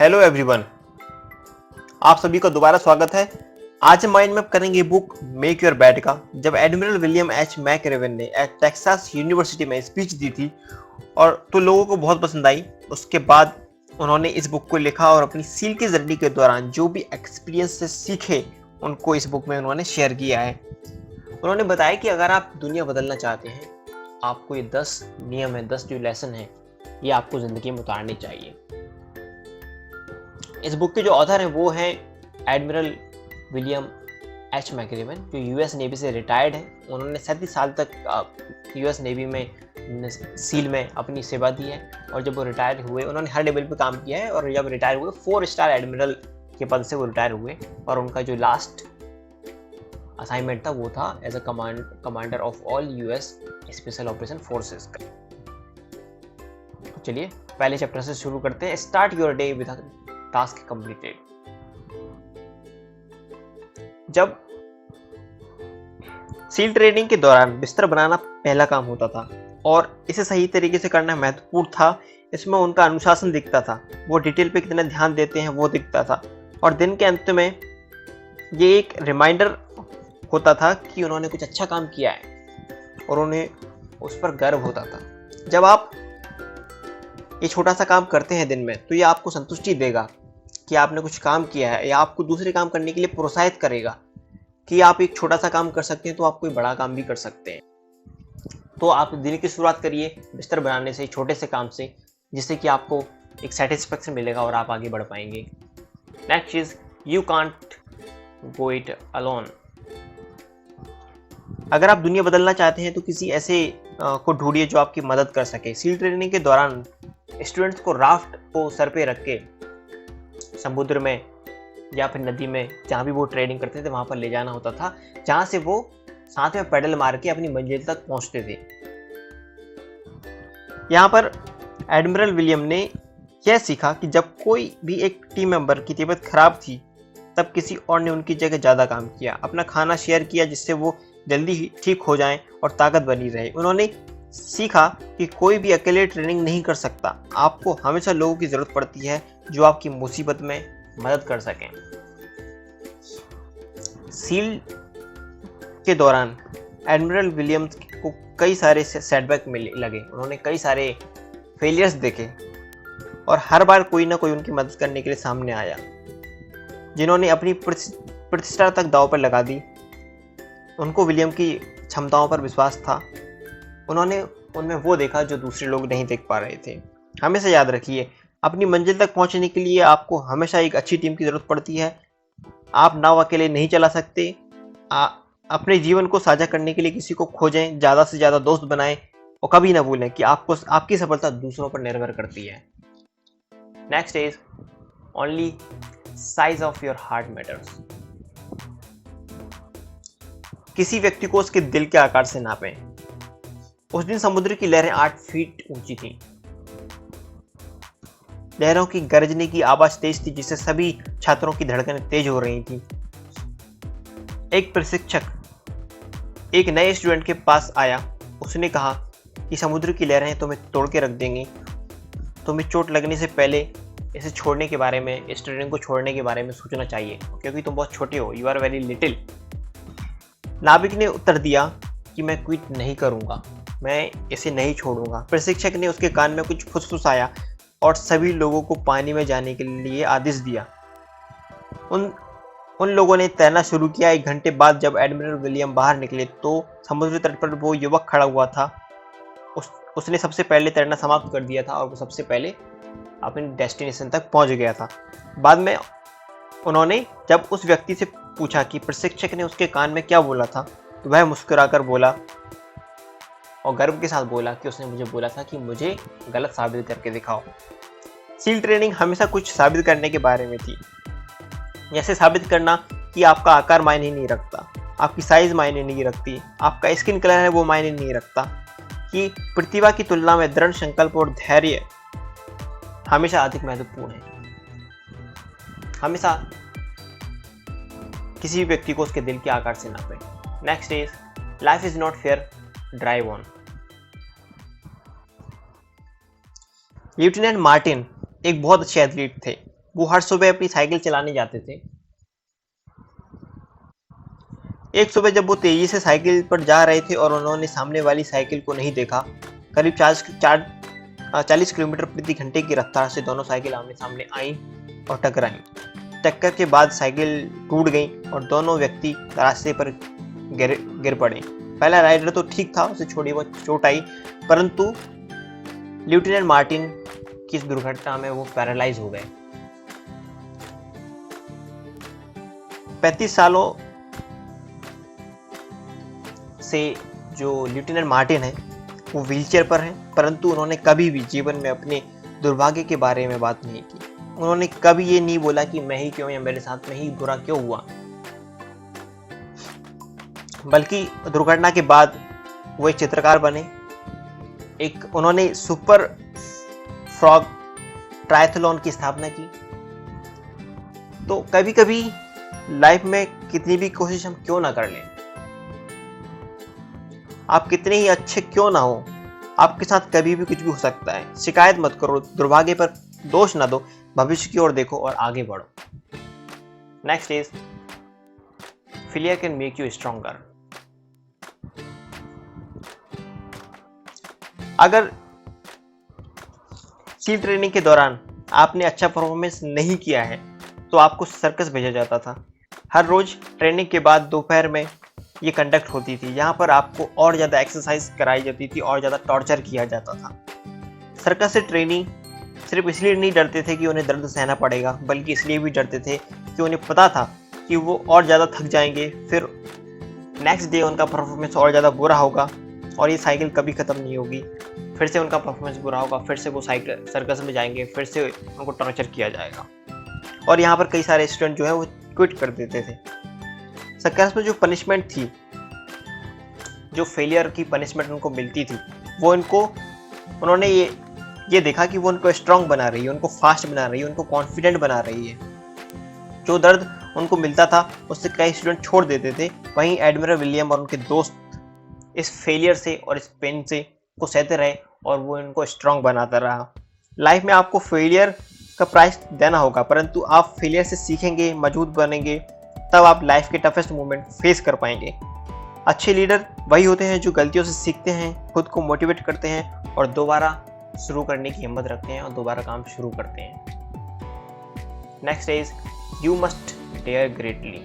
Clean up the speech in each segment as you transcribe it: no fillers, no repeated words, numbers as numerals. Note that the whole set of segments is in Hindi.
हेलो एवरीवन, आप सभी का दोबारा स्वागत है। आज हम माइंड मैप करेंगे बुक मेक योर बेड का। जब एडमिरल विलियम एच मैकरेवन ने टेक्सास यूनिवर्सिटी में स्पीच दी थी और तो लोगों को बहुत पसंद आई। उसके बाद उन्होंने इस बुक को लिखा और अपनी सील की जर्नी के दौरान जो भी एक्सपीरियंस से सीखे उनको इस बुक में उन्होंने शेयर किया है। उन्होंने बताया कि अगर आप दुनिया बदलना चाहते हैं, आपको ये 10 नियम है, 10 जो लेसन है, ये आपको जिंदगी में उतारने चाहिए। इस बुक के जो ऑथर हैं वो हैं एडमिरल विलियम एच मैकरेवन, जो यूएस नेवी से रिटायर्ड हैं। उन्होंने 37 साल तक यूएस नेवी में सील में अपनी सेवा दी है और जब वो रिटायर हुए उन्होंने हर लेवल पे काम किया है और जब रिटायर हुए 4 स्टार एडमिरल के पद से वो रिटायर हुए और उनका जो लास्ट असाइनमेंट था वो था as a commander of all US special operation forces का। तो चलिए पहले चैप्टर से शुरू करते हैं। Start your day with task completed. जब सील ट्रेनिंग के दौरान बिस्तर बनाना पहला काम होता था और इसे सही तरीके से करना महत्वपूर्ण था। इसमें उनका अनुशासन दिखता था, वो डिटेल पे कितना ध्यान देते हैं वो दिखता था और दिन के अंत में ये एक रिमाइंडर होता था कि उन्होंने कुछ अच्छा काम किया है और उन्हें उस पर गर्व होता था। जब आप ये छोटा सा काम करते हैं दिन में तो ये आपको संतुष्टि देगा कि आपने कुछ काम किया है या आपको दूसरे काम करने के लिए प्रोत्साहित करेगा कि आप एक छोटा सा काम कर सकते हैं तो आप कोई बड़ा काम भी कर सकते हैं। तो आप दिन की शुरुआत करिए बिस्तर बनाने से, छोटे से काम से, जिससे कि आपको एक सेटिस्फेक्शन मिलेगा और आप आगे बढ़ पाएंगे। Next is you can't go it alone. अगर आप दुनिया बदलना चाहते हैं तो किसी ऐसे को ढूंढिए जो आपकी मदद कर सके। सील ट्रेनिंग के दौरान स्टूडेंट्स को राफ्ट को सर पे रख के समुद्र में या फिर नदी में, जहाँ भी वो ट्रेनिंग करते थे वहां पर ले जाना होता था, जहां से वो साथ में पैडल मार के अपनी मंजिल तक पहुंचते थे। यहाँ पर एडमिरल विलियम ने यह सीखा कि जब कोई भी एक टीम मेंबर की तबीयत खराब थी तब किसी और ने उनकी जगह ज़्यादा काम किया, अपना खाना शेयर किया जिससे वो जल्दी ही ठीक हो जाएं और ताकत बनी रहे। उन्होंने सीखा कि कोई भी अकेले ट्रेनिंग नहीं कर सकता, आपको हमेशा लोगों की ज़रूरत पड़ती है जो आपकी मुसीबत में मदद कर सकें। सील के दौरान एडमिरल विलियम्स को कई सारे सेटबैक लगे, उन्होंने कई सारे फेलियर्स देखे और हर बार कोई ना कोई उनकी मदद करने के लिए सामने आया, जिन्होंने अपनी प्रतिष्ठा तक दांव पर लगा दी। उनको विलियम की क्षमताओं पर विश्वास था, उन्होंने उनमें वो देखा जो दूसरे लोग नहीं देख पा रहे थे। हमेशा याद रखिए, अपनी मंजिल तक पहुंचने के लिए आपको हमेशा एक अच्छी टीम की जरूरत पड़ती है। आप नाव अकेले नहीं चला सकते। अपने जीवन को साझा करने के लिए किसी को खोजें, ज़्यादा से ज़्यादा दोस्त बनाएं और कभी ना भूलें कि आपकी सफलता दूसरों पर निर्भर करती है। Next is only size of your heart matters. किसी व्यक्ति को उसके दिल के आकार से नापें। उस दिन समुद्र की लहरें 8 फीट ऊंची थीं। लहरों की गरजने की आवाज तेज थी जिससे सभी छात्रों की धड़कनें तेज हो रही थी। एक प्रशिक्षक एक नए स्टूडेंट के पास आया। उसने कहा कि समुद्र की लहरें तुम्हें तोड़ के रख देंगी, तुम्हें चोट लगने से पहले इसे छोड़ने के बारे में, इस ट्रेनिंग को छोड़ने के बारे में सोचना चाहिए क्योंकि तुम बहुत छोटे हो, यू आर वेरी लिटिल। नाविक ने उत्तर दिया कि मैं क्विट नहीं करूंगा, मैं इसे नहीं छोड़ूंगा। प्रशिक्षक ने उसके कान में कुछ फुसफुसाया और सभी लोगों को पानी में जाने के लिए आदेश दिया। उन लोगों ने तैरना शुरू किया। 1 घंटे बाद जब एडमिरल विलियम बाहर निकले तो समुद्र तट पर वो युवक खड़ा हुआ था। उसने सबसे पहले तैरना समाप्त कर दिया था और वो सबसे पहले अपनी डेस्टिनेशन तक पहुंच गया था। बाद में उन्होंने जब उस व्यक्ति से पूछा कि प्रशिक्षक ने उसके कान में क्या बोला था तो वह मुस्कुराकर बोला और गर्व के साथ बोला कि उसने मुझे बोला था कि मुझे गलत साबित करके दिखाओ। सील ट्रेनिंग हमेशा कुछ साबित करने के बारे में थी, जैसे साबित करना कि आपका आकार मायने नहीं रखता, आपकी साइज मायने नहीं रखती, आपका स्किन कलर है वो मायने नहीं रखता, कि प्रतिभा की तुलना में दृढ़ संकल्प और धैर्य हमेशा अधिक महत्वपूर्ण है। हमेशा किसी भी व्यक्ति को उसके दिल के आकार से नापें। Next is life is not fair, drive on. Lieutenant Martin एक बहुत अच्छे एथलीट थे। वो हर सुबह अपनी साइकिल चलाने जाते थे। एक सुबह जब वो तेजी से साइकिल पर जा रहे थे और उन्होंने सामने वाली साइकिल को नहीं देखा, करीब 40 किलोमीटर प्रति घंटे की रफ्तार से दोनों साइकिल आमने सामने आई और टकराई। टक्कर के बाद साइकिल टूट गई और दोनों व्यक्ति रास्ते पर गिर पड़े। पहला राइडर तो ठीक था, उसे थोड़ी बहुत चोट आई, परंतु लेफ्टिनेंट मार्टिन की इस दुर्घटना में वो पैरालाइज हो गए। 35 सालों से जो लेफ्टिनेंट मार्टिन है वो व्हीलचेयर पर हैं, परंतु उन्होंने कभी भी जीवन में अपने दुर्भाग्य के बारे में बात नहीं की। उन्होंने कभी ये नहीं बोला कि मैं ही क्यों या मेरे साथ में ही बुरा क्यों हुआ, बल्कि दुर्घटना के बाद वो एक चित्रकार बने। उन्होंने सुपर फ्रॉग ट्रायथलॉन की स्थापना की। तो कभी कभी लाइफ में कितनी भी कोशिश हम क्यों ना कर लें, आप कितने ही अच्छे क्यों ना हो, आपके साथ कभी भी कुछ भी हो सकता है। शिकायत मत करो, दुर्भाग्य पर दोष ना दो, भविष्य की ओर देखो और आगे बढ़ो। Next is failure can make you stronger. अगर सील ट्रेनिंग के दौरान आपने अच्छा परफॉर्मेंस नहीं किया है तो आपको सर्कस भेजा जाता था। हर रोज ट्रेनिंग के बाद दोपहर में ये कंडक्ट होती थी। यहाँ पर आपको और ज़्यादा एक्सरसाइज कराई जाती थी और ज़्यादा टॉर्चर किया जाता था। सर्कस से ट्रेनी सिर्फ इसलिए नहीं डरते थे कि उन्हें दर्द सहना पड़ेगा, बल्कि इसलिए भी डरते थे कि उन्हें पता था कि वो और ज़्यादा थक जाएंगे, फिर नेक्स्ट डे उनका परफॉर्मेंस और ज़्यादा बुरा होगा और ये साइकिल कभी ख़त्म नहीं होगी। फिर से उनका परफॉर्मेंस बुरा होगा, फिर से वो साइकिल सर्कस में जाएंगे, फिर से उनको टॉर्चर किया जाएगा। और यहाँ पर कई सारे स्टूडेंट जो है वो क्विट कर देते थे। सर्कस में जो पनिशमेंट थी, जो फेलियर की पनिशमेंट उनको मिलती थी, वो उन्होंने ये देखा कि वो उनको स्ट्रांग बना रही है, उनको फास्ट बना रही है, उनको कॉन्फिडेंट बना रही है। जो दर्द उनको मिलता था उससे कई स्टूडेंट छोड़ देते थे। वहीं एडमिरल विलियम और उनके दोस्त इस फेलियर से और इस पेन से को सहते रहे और वो इनको स्ट्रांग बनाता रहा। लाइफ में आपको फेलियर का प्राइस देना होगा, परंतु आप फेलियर से सीखेंगे, मजबूत बनेंगे, तब आप लाइफ के टफेस्ट मोमेंट फेस कर पाएंगे। अच्छे लीडर वही होते हैं जो गलतियों से सीखते हैं, खुद को मोटिवेट करते हैं और दोबारा शुरू करने की हिम्मत रखते हैं और दोबारा काम शुरू करते हैं। Next is you must dare greatly.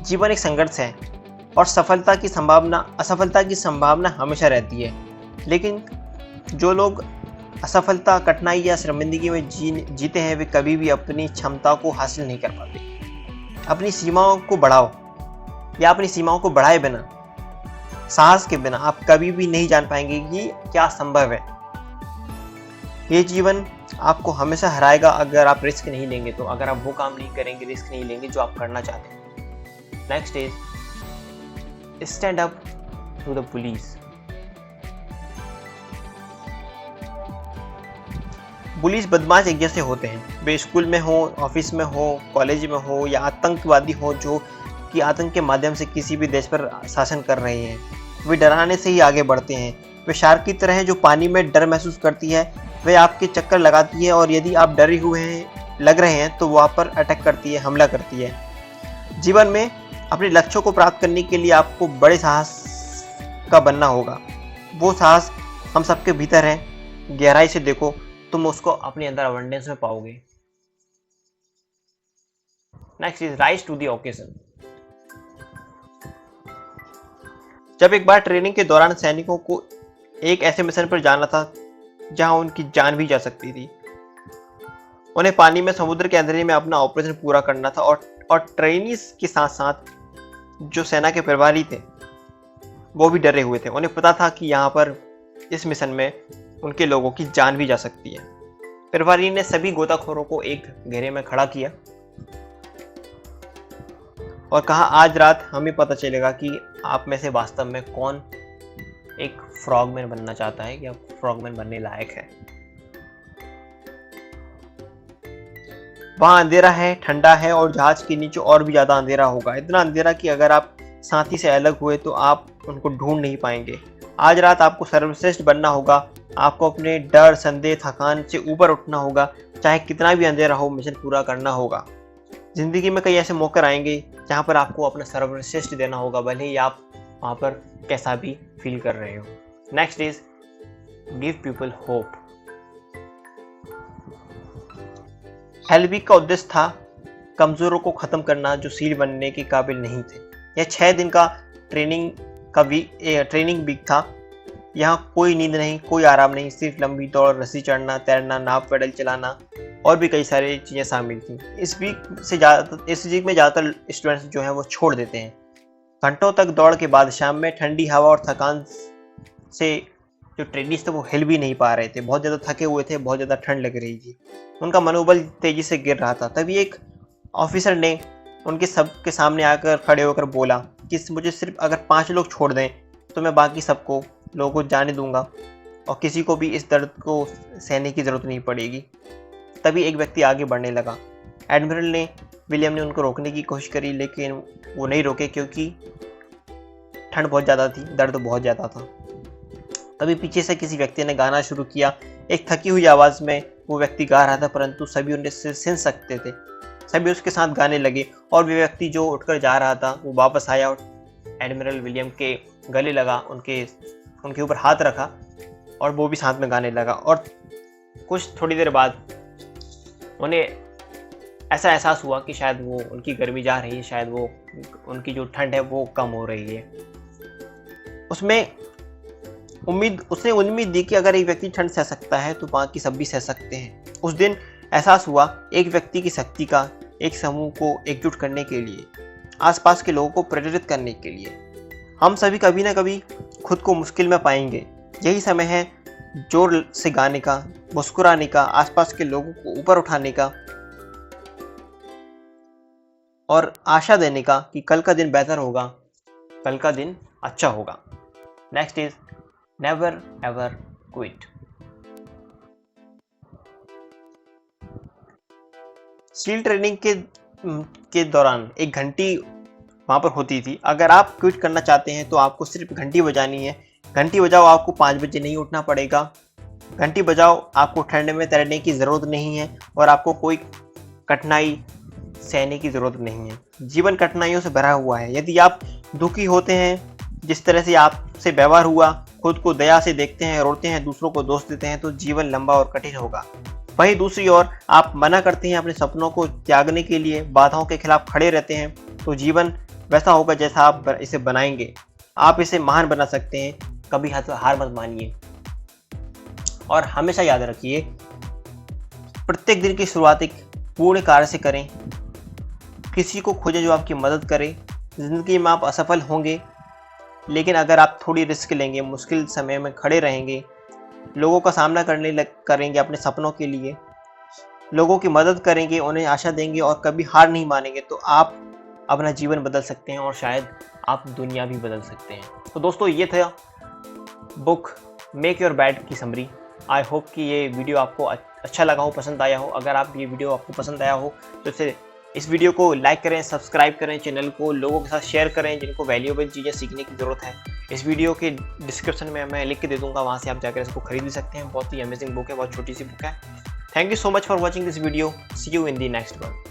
जीवन एक संघर्ष है और असफलता की संभावना हमेशा रहती है, लेकिन जो लोग असफलता, कठिनाई या शर्मिंदगी में जीते हैं वे कभी भी अपनी क्षमता को हासिल नहीं कर पाते। अपनी सीमाओं को बढ़ाओ या अपनी सीमाओं को बढ़ाए बिना, साहस के बिना आप कभी भी नहीं जान पाएंगे कि क्या संभव है। ये जीवन आपको हमेशा हराएगा अगर आप रिस्क नहीं लेंगे, तो अगर आप वो काम नहीं करेंगे, रिस्क नहीं लेंगे जो आप करना चाहते हैं। Next is stand up to the police. Police बदमाश एक जैसे होते हैं, वे स्कूल में हो, ऑफिस में हो, कॉलेज में हो या आतंकवादी हो जो कि आतंक के माध्यम से किसी भी देश पर शासन कर रहे हैं। वे डराने से ही आगे बढ़ते हैं। वे शार्क की तरह है जो पानी में डर महसूस करती है, वे आपके चक्कर लगाती है और यदि आप डरे हुए लग रहे हैं तो वो आप पर अटैक करती है, हमला करती है। जीवन में अपने लक्ष्यों को प्राप्त करने के लिए आपको बड़े साहस का बनना होगा। वो साहस हम सबके भीतर है, गहराई से देखो, तुम उसको अपने अंदर अबंडेंस में पाओगे। Next is rise to the occasion. जब एक बार ट्रेनिंग के दौरान सैनिकों को एक ऐसे मिशन पर जाना था जहां उनकी जान भी जा सकती थी। उन्हें पानी में, समुद्र के अंधेरे में अपना ऑपरेशन पूरा करना था और ट्रेनीज के साथ साथ जो सेना के प्रभारी थे वो भी डरे हुए थे। उन्हें पता था कि यहाँ पर इस मिशन में उनके लोगों की जान भी जा सकती है। प्रभारी ने सभी गोताखोरों को एक घेरे में खड़ा किया और कहा, आज रात हमें पता चलेगा कि आप में से वास्तव में कौन एक फ्रॉगमैन बनना चाहता है या फ्रॉगमैन बनने लायक है। वहां अंधेरा है, ठंडा है और जहाज के नीचे और भी ज्यादा अंधेरा होगा, इतना अंधेरा कि अगर आप साथी से अलग हुए तो आप उनको ढूंढ नहीं पाएंगे। आज रात आपको सर्वश्रेष्ठ बनना होगा। आपको अपने डर, संदेह, थकान से ऊपर उठना होगा चाहे कितना भी अंधेरा हो, मिशन पूरा करना होगा। जिंदगी में कई ऐसे मौके आएंगे जहाँ पर आपको अपना सर्वश्रेष्ठ देना होगा, भले ही आप वहाँ पर कैसा भी फील कर रहे हो। Next is give people hope. Hell week का उद्देश्य था कमजोरों को खत्म करना जो सील बनने के काबिल नहीं थे। यह 6 दिन का ट्रेनिंग वीक था। यहाँ कोई नींद नहीं, कोई आराम नहीं, सिर्फ लंबी दौड़, रस्सी चढ़ना, तैरना, नाव पैडल चलाना और भी कई सारी चीज़ें शामिल थी। इस वीक में ज़्यादातर स्टूडेंट्स जो हैं वो छोड़ देते हैं। घंटों तक दौड़ के बाद शाम में ठंडी हवा और थकान से जो ट्रेनिंग्स थे वो हिल भी नहीं पा रहे थे, बहुत ज़्यादा थके हुए थे, बहुत ज़्यादा ठंड लग रही थी, उनका मनोबल तेज़ी से गिर रहा था। तभी एक ऑफिसर ने उनके सबके सामने आकर खड़े होकर बोला कि मुझे सिर्फ अगर 5 लोग छोड़ दें तो मैं बाकी सबको लोगों को जाने दूंगा और किसी को भी इस दर्द को सहने की ज़रूरत नहीं पड़ेगी। तभी एक व्यक्ति आगे बढ़ने लगा। एडमिरल विलियम ने उनको रोकने की कोशिश करी, लेकिन वो नहीं रोके क्योंकि ठंड बहुत ज़्यादा थी, दर्द बहुत ज़्यादा था। तभी पीछे से किसी व्यक्ति ने गाना शुरू किया। एक थकी हुई आवाज़ में वो व्यक्ति गा रहा था, परंतु सभी उनसे सुन सकते थे। सभी उसके साथ गाने लगे और वो व्यक्ति जो उठकर जा रहा था वो वापस आया और एडमिरल विलियम के गले लगा, उनके ऊपर हाथ रखा और वो भी साथ में गाने लगा। और कुछ थोड़ी देर बाद उन्हें ऐसा एहसास हुआ कि शायद वो उनकी गर्मी जा रही है, शायद वो उनकी जो ठंड है वो कम हो रही है। उसने उम्मीद दी कि अगर एक व्यक्ति ठंड सह सकता है तो बाकी सब भी सह सकते हैं। उस दिन एहसास हुआ एक व्यक्ति की शक्ति का, एक समूह को एकजुट करने के लिए, आसपास के लोगों को प्रेरित करने के लिए। हम सभी कभी ना कभी खुद को मुश्किल में पाएंगे। यही समय है जोर से गाने का, मुस्कुराने का, आसपास के लोगों को ऊपर उठाने का और आशा देने का कि कल का दिन बेहतर होगा, कल का दिन अच्छा होगा। Next is never ever quit. Steel training के दौरान एक घंटी वहाँ पर होती थी। अगर आप क्विट करना चाहते हैं तो आपको सिर्फ घंटी बजानी है। घंटी बजाओ, आपको 5 बजे नहीं उठना पड़ेगा। घंटी बजाओ, आपको ठंड में तैरने की ज़रूरत नहीं है और आपको कोई कठिनाई सहने की ज़रूरत नहीं है। जीवन कठिनाइयों से भरा हुआ है। यदि आप दुखी होते हैं, जिस तरह से आपसे व्यवहार हुआ, खुद को दया से देखते हैं, रोते हैं, दूसरों को दोष देते हैं, तो जीवन लंबा और कठिन होगा। वहीं दूसरी ओर आप मना करते हैं अपने सपनों को त्यागने के लिए, बाधाओं के खिलाफ खड़े रहते हैं, तो जीवन वैसा होगा जैसा आप इसे बनाएंगे। आप इसे महान बना सकते हैं। कभी हार मत मानिए और हमेशा याद रखिए, प्रत्येक दिन की शुरुआत एक पूर्ण कार्य से करें। किसी को खोजें जो आपकी मदद करे। जिंदगी में आप असफल होंगे, लेकिन अगर आप थोड़ी रिस्क लेंगे, मुश्किल समय में खड़े रहेंगे, लोगों का सामना करेंगे अपने सपनों के लिए, लोगों की मदद करेंगे, उन्हें आशा देंगे और कभी हार नहीं मानेंगे, तो आप अपना जीवन बदल सकते हैं और शायद आप दुनिया भी बदल सकते हैं। तो दोस्तों, ये था बुक मेक योर बेड की समरी। आई होप कि ये वीडियो आपको अच्छा लगा हो, पसंद आया हो। अगर आप ये वीडियो आपको पसंद आया हो तो इस वीडियो को लाइक करें, सब्सक्राइब करें, चैनल को लोगों के साथ शेयर करें जिनको वैल्यूएबल चीज़ें सीखने की ज़रूरत है। इस वीडियो के डिस्क्रिप्शन में मैं लिख के दे दूँगा, वहाँ से आप जाकर इसको खरीद भी सकते हैं। बहुत ही अमेजिंग बुक है, बहुत छोटी सी बुक है। Thank you so much for watching this video. See you in the next one.